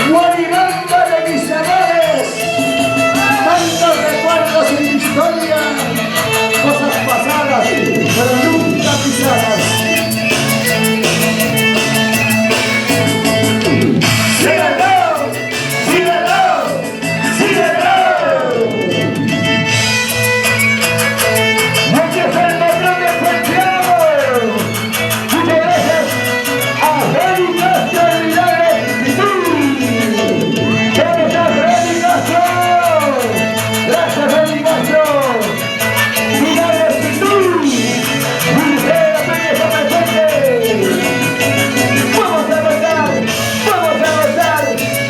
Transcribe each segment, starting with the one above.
Guaribamba de mis amores, tantos recuerdos en mi historia, cosas pasadas, pero nunca pisadas. ¡Síguelo! ¡Síguelo! ¡Síguelo! ¡Aquí está el patrón de Santiago! Muchas gracias a Félix Castro de Milagros y tú. ¿Dónde está Félix Castro? Gracias, Félix Castro. Milagros y tú. Wilfredo Pérez está presente. Vamos a bailar, vamos a gozar,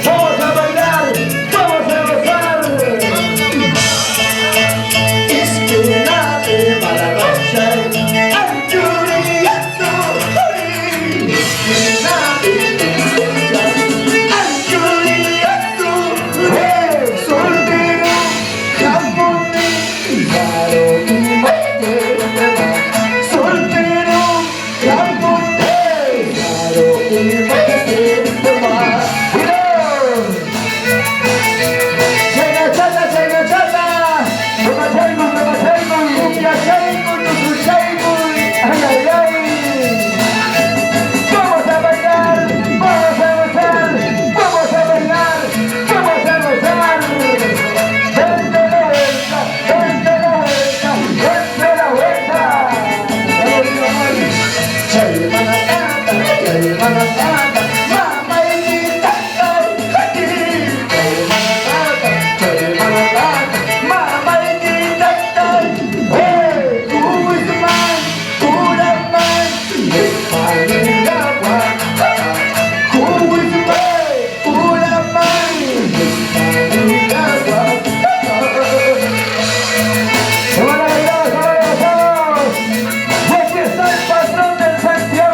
vamos a bailar, vamos a gozar. Es que nadie para gozar. Ay, Yuri, Yuri. Es que nadie para gozar. Ay, Yuri, Yuri. Soltero, japonés, claro y mañana. Soltero, japonés, claro y mañana. Vamos a bailar, vamos a gozar, vamos a bailar, vamos a gozar. Dente la vuelta, dente la vuelta, dente la vuelta. Chay manatata, mamá y tata, chay manatata, mamá y tata. Hey, Guzmán, Curaman, España, Guzmán, Curaman, España. ¡Se van a bailar, se van a gozar! ¡Y aquí está el patrón del Santiago!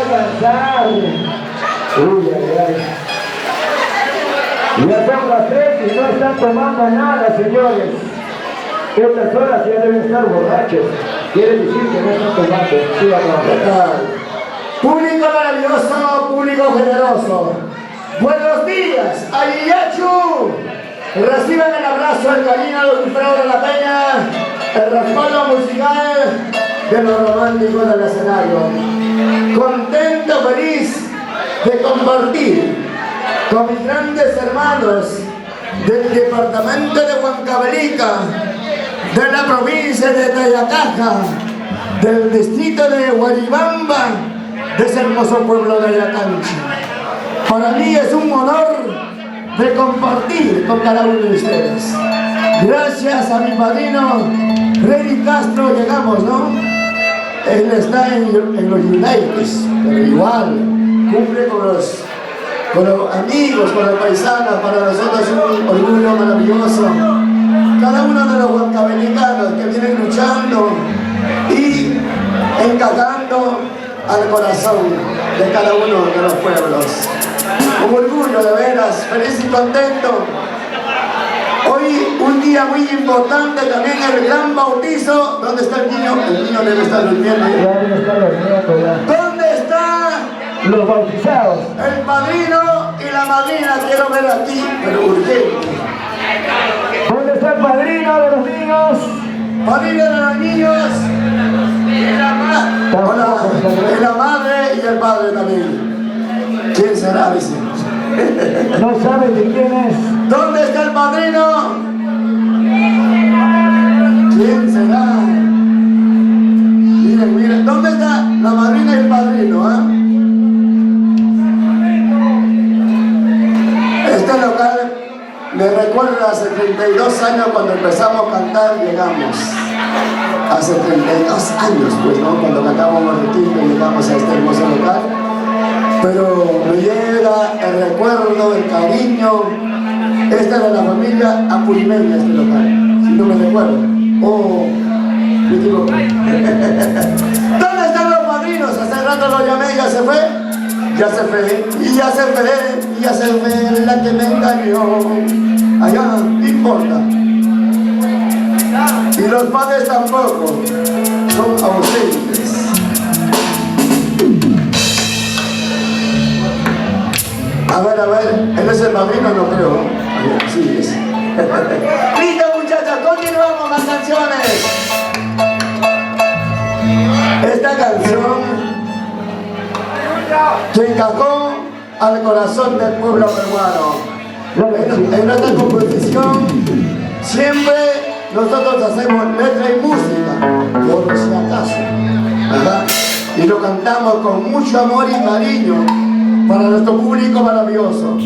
alcanzar. Uy, ay, ay. Ya son las 3 y no están tomando nada, señores. Estas horas ya deben estar borrachos. Quiere decir que no están tomando. Sí, público maravilloso, público generoso. Buenos días, Ayachu. Reciban el abrazo, el cariño de Wilfredo de la Peña, el respaldo musical de los románticos del escenario. Contento, feliz de compartir con mis grandes hermanos del departamento de Huancavelica, de la provincia de Tayacaja, del distrito de Huaribamba, de ese hermoso pueblo de Ayacancha. Para mí es un honor de compartir con cada uno de ustedes. Gracias a mi padrino Freddy Castro llegamos, ¿no? Él está en los United, pero igual cumple con los amigos, con los paisanos. Para nosotros es un orgullo maravilloso. Cada uno de los huancavelicanos que vienen luchando y encajando al corazón de cada uno de los pueblos. Un orgullo, de veras, feliz y contento. Hoy un día muy importante, también el gran bautizo. ¿Dónde está el niño? El niño debe estar durmiendo. ¿Dónde están los bautizados? El padrino y la madrina, quiero ver aquí, pero urgente. ¿Dónde está el padrino de los niños? Padrino de los niños. La madre y el padre también. ¿Quién será, vecinos? No saben de quién es. ¿Dónde está el padrino? ¿Quién será? Miren, miren, ¿dónde está la madrina y el padrino? Este local me recuerda hace 32 años cuando empezamos a cantar, llegamos. Hace 32 años, pues, ¿no? Cuando cantábamos Morrequín, llegamos a este hermoso local. Pero me llega el recuerdo, el cariño. Esta era la familia apurimeña, este local, si no me recuerdo. Oh, me equivoco. ¿Dónde están los padrinos? Hace rato lo llamé, ya se fue. Ya se fue, y ya se fue, y ya se fue la que me engañó. Allá no importa. Y los padres tampoco son ausentes. A ver, él es el padrino, no creo. Sí es. Listo, muchachas, continuamos las canciones. Esta canción se encajó al corazón del pueblo peruano. En nuestra composición siempre nosotros hacemos letra y música, por si acaso, ¿verdad? Y lo cantamos con mucho amor y cariño para nuestro público maravilloso.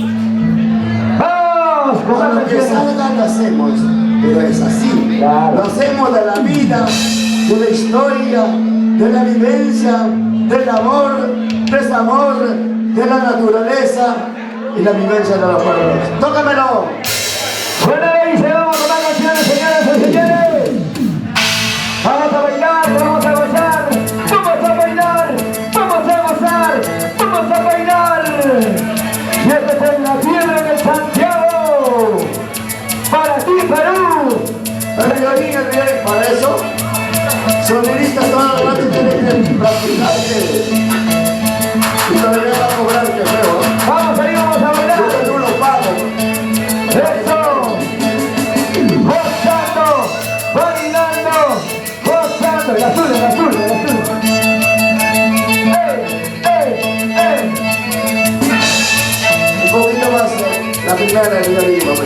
¡Vamos! A lo que salga lo hacemos, pero es así. Claro. Lo hacemos de la vida, de la historia, de la vivencia, del amor, desamor, de la naturaleza y la vivencia de los pueblos. ¡Tócamelo! Bueno, y se vamos con más canciones, señoras y señores. Vamos a bailar, vamos a gozar, vamos a bailar, vamos a gozar, vamos a bailar. Y esta es la fiebre de Santiago. Para ti, Perú. El violín, para eso, sonidistas toda la noche tienen que practicar. Y todavía va a cobrar, que feo. Vamos ahí, vamos a bailar. Yo no lo pago. Eso. Gozando, bailando, gozando. El azul, el azul, el azul. Un poquito más la primera del violín, papá.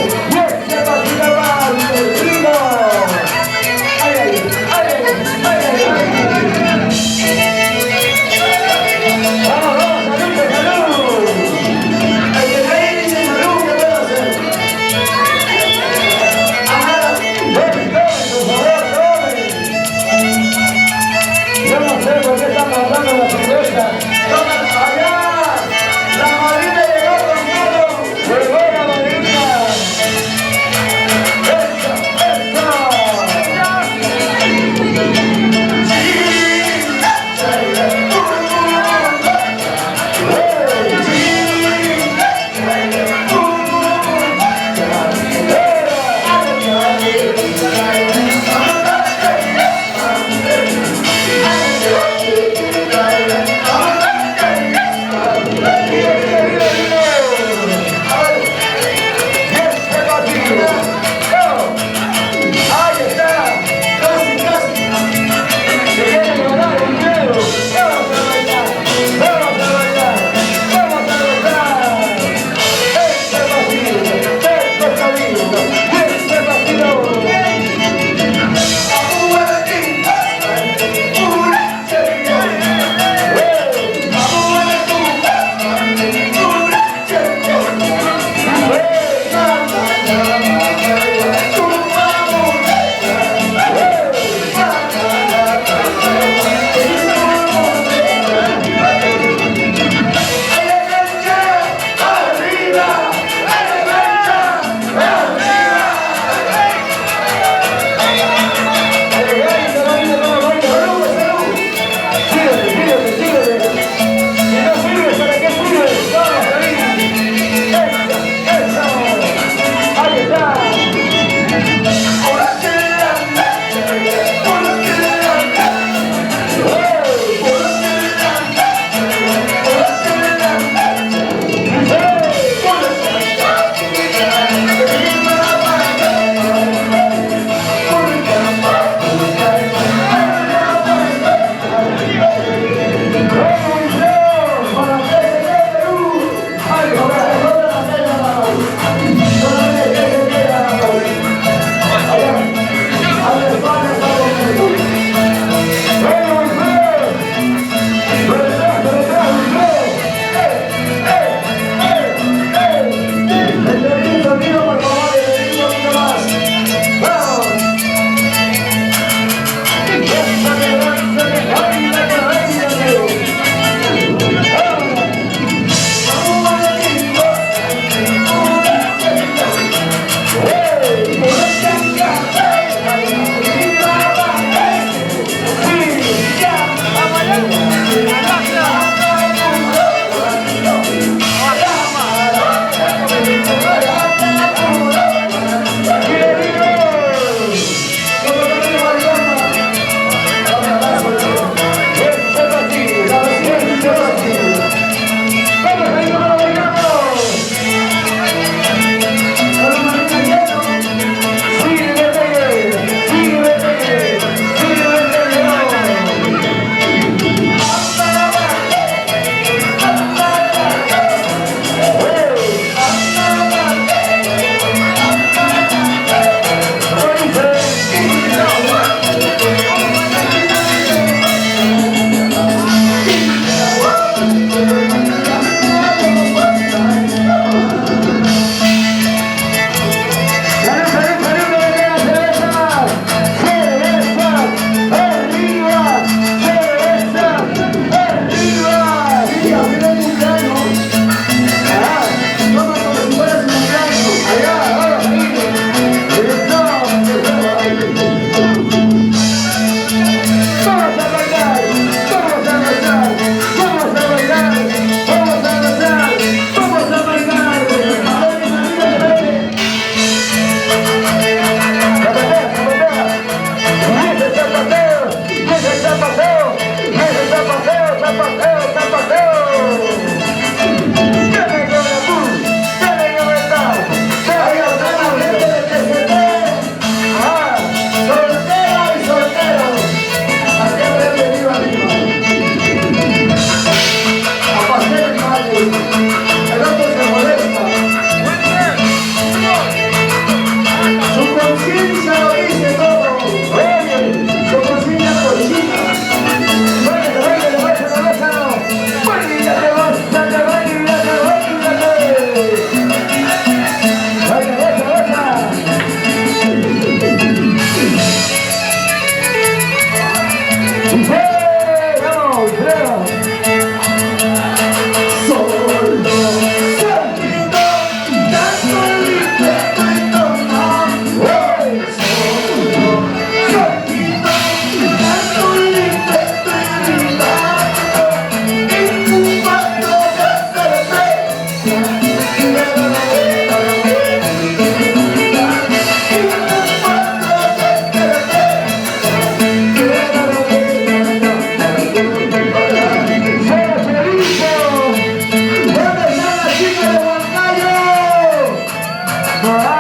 Y este pasito va el primo. Ay, ay, ay, ay, ay, ay. Vamos, vamos, salud, salud. El que ahí dice salud, ¿qué puedo hacer? Ajá. Tomen, tomen, por favor, tomen. Yo no sé por qué están mandando la cerveza. Toma, allá. La madrina llegó con todo. ¡Llegó la madrina! ¡Eso, eso! ¡Ahí está! Casi, casi. ¡Se quiere ganar el dinero! ¡Vamos a bailar! ¡Vamos a bailar! ¡Vamos a gozar! ¡Este vacío! ¡Este sonido! ¡Este vacío!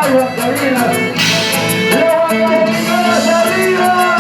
agua, Karina. ¡Levantadas arriba!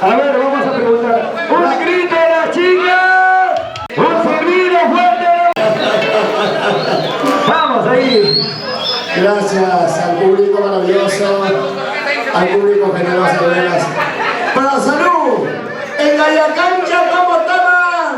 A ver, vamos a preguntar. ¡Un grito a la chica! ¡Un silbido fuerte! ¡Vamos ahí! Gracias al público maravilloso, al público generoso de veras. Para salud, en la cancha, ¿cómo estaban?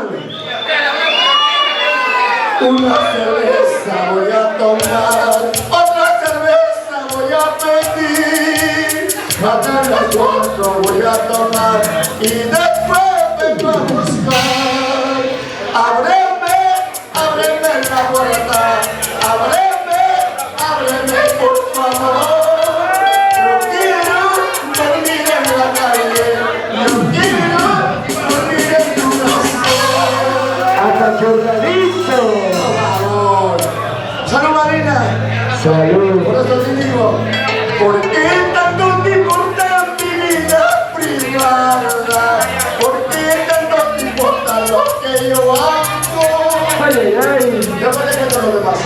Una cerveza voy a tomar, otra cerveza voy a pedir, hasta las 4 voy a tomar y después vengo a buscar. Ábreme la puerta, ábreme por favor. No quiero dormir en la calle, no quiero dormir en tu corazón. Hasta chorradito. Salud, Marina. Salud. Por eso te digo, ¿por qué tanto te importa mi vida privada? ¿Por qué tanto te importa lo que yo hago? Ay, ay, ay. Después te cuento lo demás.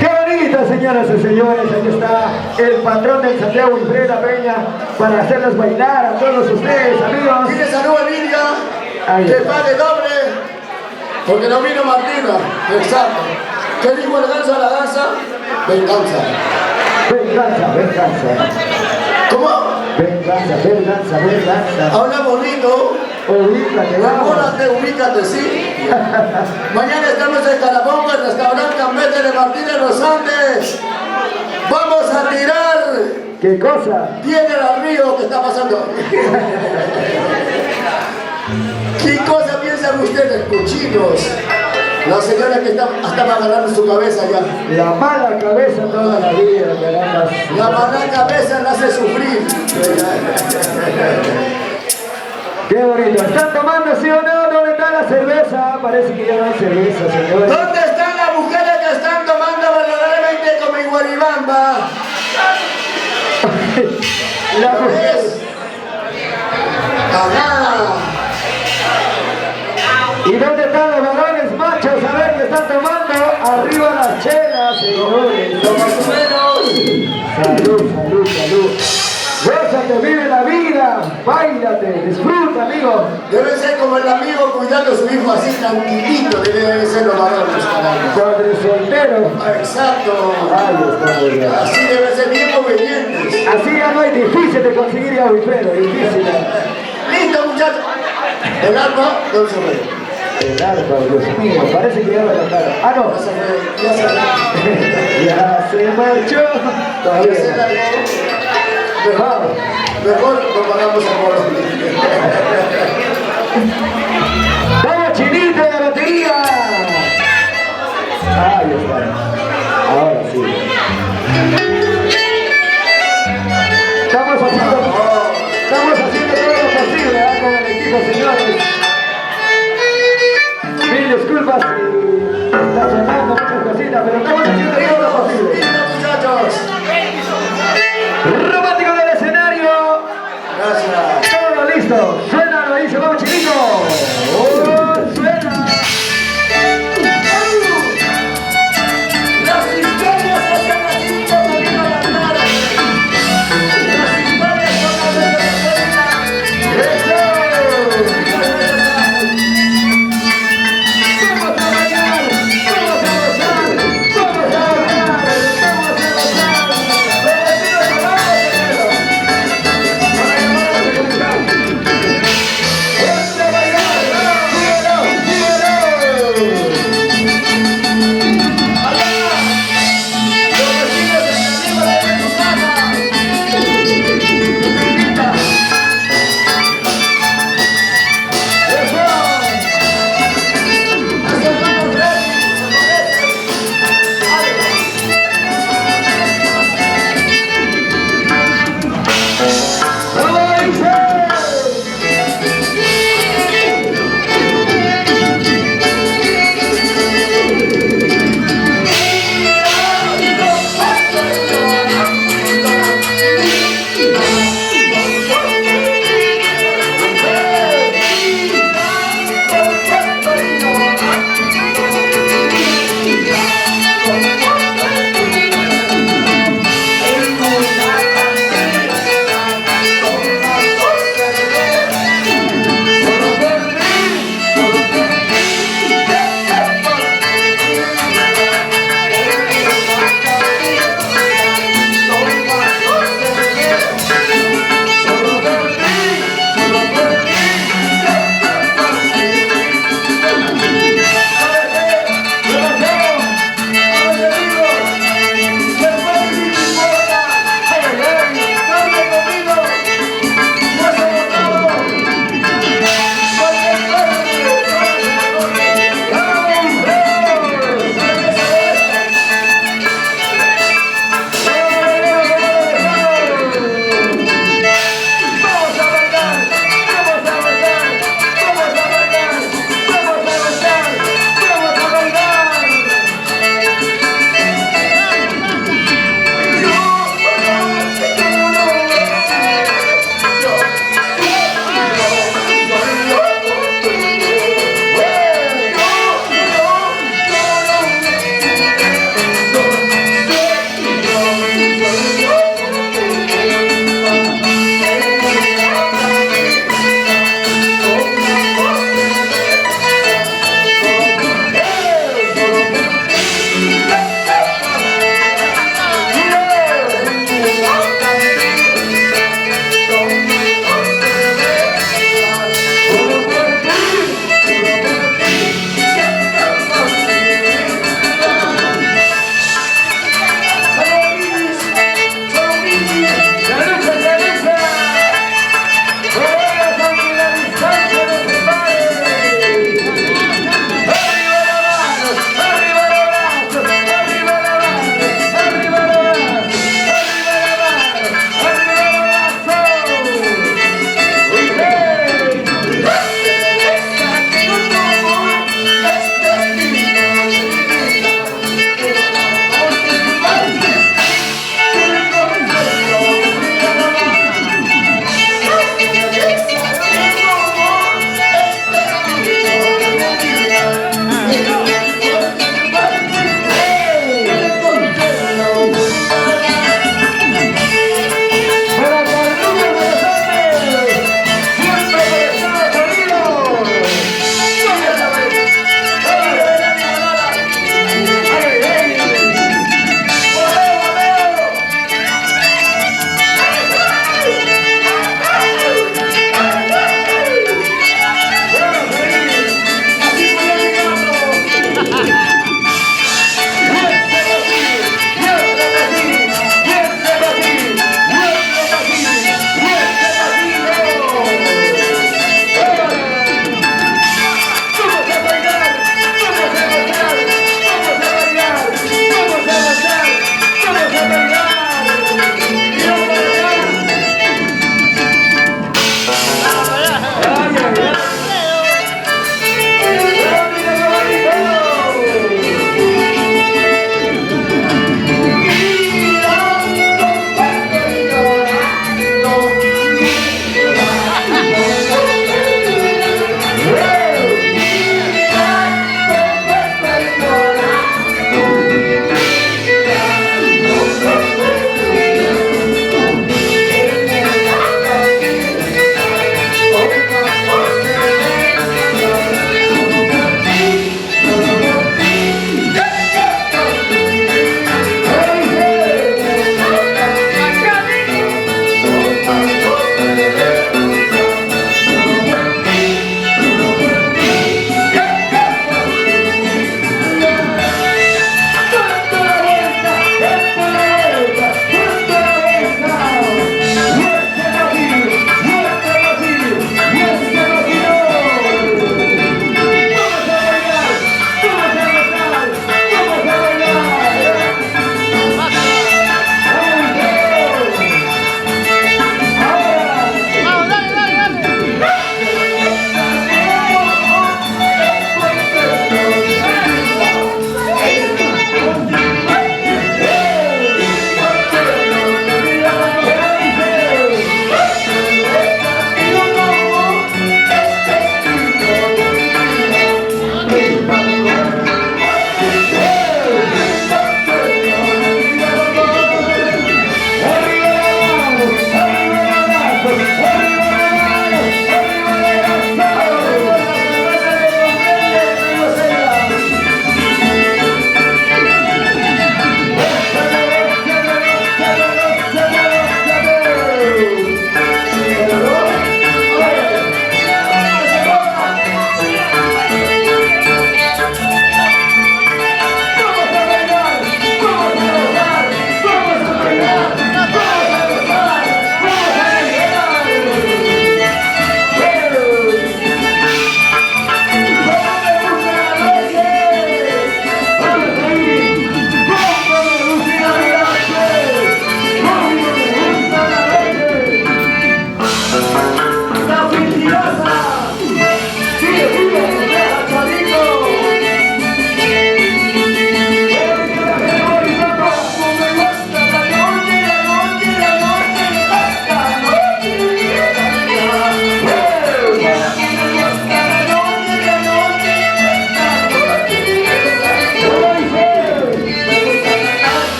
Qué bonita, señoras y señores. Ahí está el patrón del Santiago Wilfredo Peña para hacerlos bailar a todos ustedes, amigos. Dile salud a Lidia, Ahí que está. pague doble, porque no vino Martina. Exacto. ¿Qué dijo el ganso a la danza? Venganza. Venganza, venganza. ¿Cómo? Venganza, venganza, venganza. Habla bonito. Ubícate, vamos. Enamórate, ubícate, sí. Mañana estamos en Carabobo, el restaurante Campete de Martínez Los Andes. Vamos a tirar ¿Qué cosa? piedra al río que está pasando. ¿Qué cosa piensan ustedes, cochinos? La señora que estaba agarrando su cabeza ya. La mala cabeza toda la vida, caramba. La mala cabeza la hace sufrir. Qué bonito. ¿Están tomando, sí o no? ¿Dónde está la cerveza? Parece que ya no hay cerveza, señores. ¿Dónde están las mujeres que están tomando verdaderamente como en Guaribamba? La mujer. Ajá. ¿Y dónde están los varones machos? A ver, que están tomando. Arriba las chelas, señores. Más o menos. Salud, salud, salud. Gózate, vive la vida. Báilate, disfruta, amigo. Debe ser como el amigo cuidando a su hijo así tranquilito, debe ser los varones, caramba. Padre soltero. Exacto. Ay, está muy bien. Así debe ser bien convenientes. Así ya no es difícil de conseguir a Wilfredo, difícil. Listo, muchachos. El arma, ¿dónde se fue? El arpa, Dios mío, parece que ya va a cantar. Ah, no. Ya se fue, ya se fue. Ya se marchó. Todavía Ya se no. largó. Mejor lo pagamos a bolos. ¡Vamos, Chinito, de la batería! Ahí está. Ahora sí. Estamos haciendo todo lo posible con el equipo, señores. Mil disculpas si está sonando muchas cositas, pero estamos haciendo todo lo posible. Listo, muchachos. Romántico del escenario. Gracias. Todo listo. Suena, lo dice, vamos, Chinito.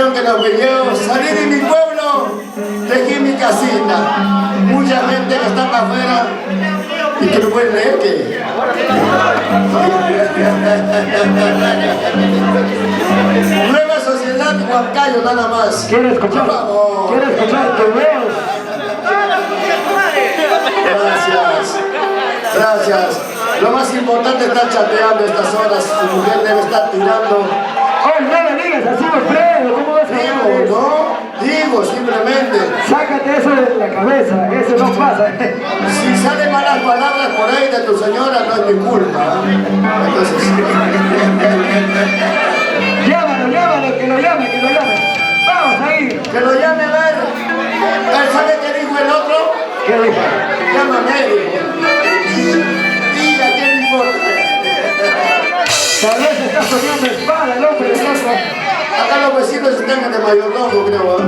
bendición que nos pidió. Salí de mi pueblo, dejé mi casita. Mucha gente que está afuera y que no puede leer que... Nueva Sociedad Huancayo, nada más. Quiero escuchar tu voz. Gracias. Gracias. Lo más importante es estar chateando estas horas. Su mujer debe estar tirando. Oh, no me digas así, Alfredo. ¿Cómo vas a hablar de eso? ¿No? Digo, simplemente. Sácate eso de la cabeza. Eso no pasa. Si salen malas palabras por ahí de tu señora, no es mi culpa. Entonces. Llámalo, que lo llame. Vamos ahí. Que lo llame a ver. ¿Él sabe qué dijo el otro? ¿Qué dijo? Llámame. Y a quién le importa. Tal vez está soñando espada el hombre del otro. Acá los vecinos están de mayordomo, creo. ¿Cómo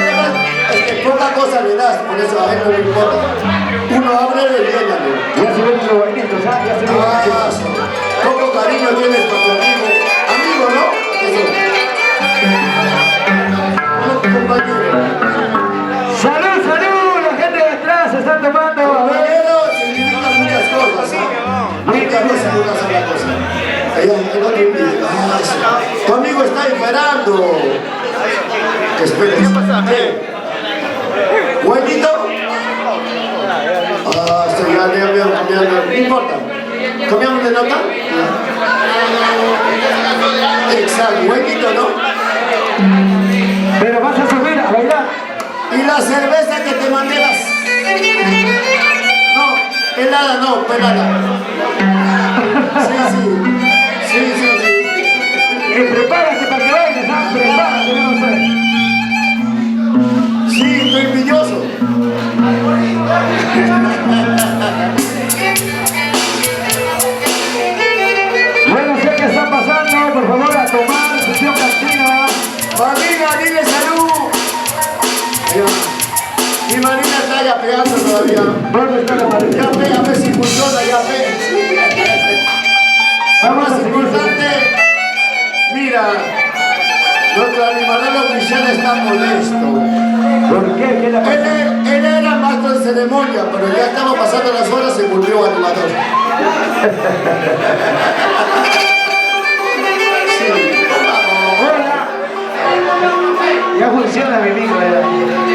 le vas? Es que poca cosa le das, por eso a él no le importa. Uno abre y llénale. Ya se ven los bainitos, ¿ah? Ya se ven los bainitos. Poco cariño tienes para tu amigo. Amigo, ¿no? Eso. No, compañero. ¡Salud! La gente de atrás se están tomando. Compañero significa muchas cosas, ¿ah? Muchas cosas, una sola cosa. El otro dice, tu amigo está esperando. Espera. ¿Qué? ¿Huequito? Estoy ya cambiando. No importa. ¿Cambiamos de nota? Exacto, huequito, ¿no? Pero vas a subir a bailar. Y la cerveza que te mandé las... No, helada no, pelada. Sí. Y prepárate para que bailes, ¿ah? Prepárate, yo no sé. Sí, estoy envidioso. Bueno, sé qué está pasando, por favor, a tomar sesión cantina. Marina, dile salud. Mi Marina está ya pegando todavía. ¿Dónde está la madre? Ya ve, a ver si funciona, ya ve. Lo más importante, mira, nuestro animador oficial está molesto. ¿Por qué? ¿Qué le pasa? Él era maestro de ceremonia, pero ya estaba pasando las horas y se volvió animador. Sí, Hola. Ya funciona mi micro.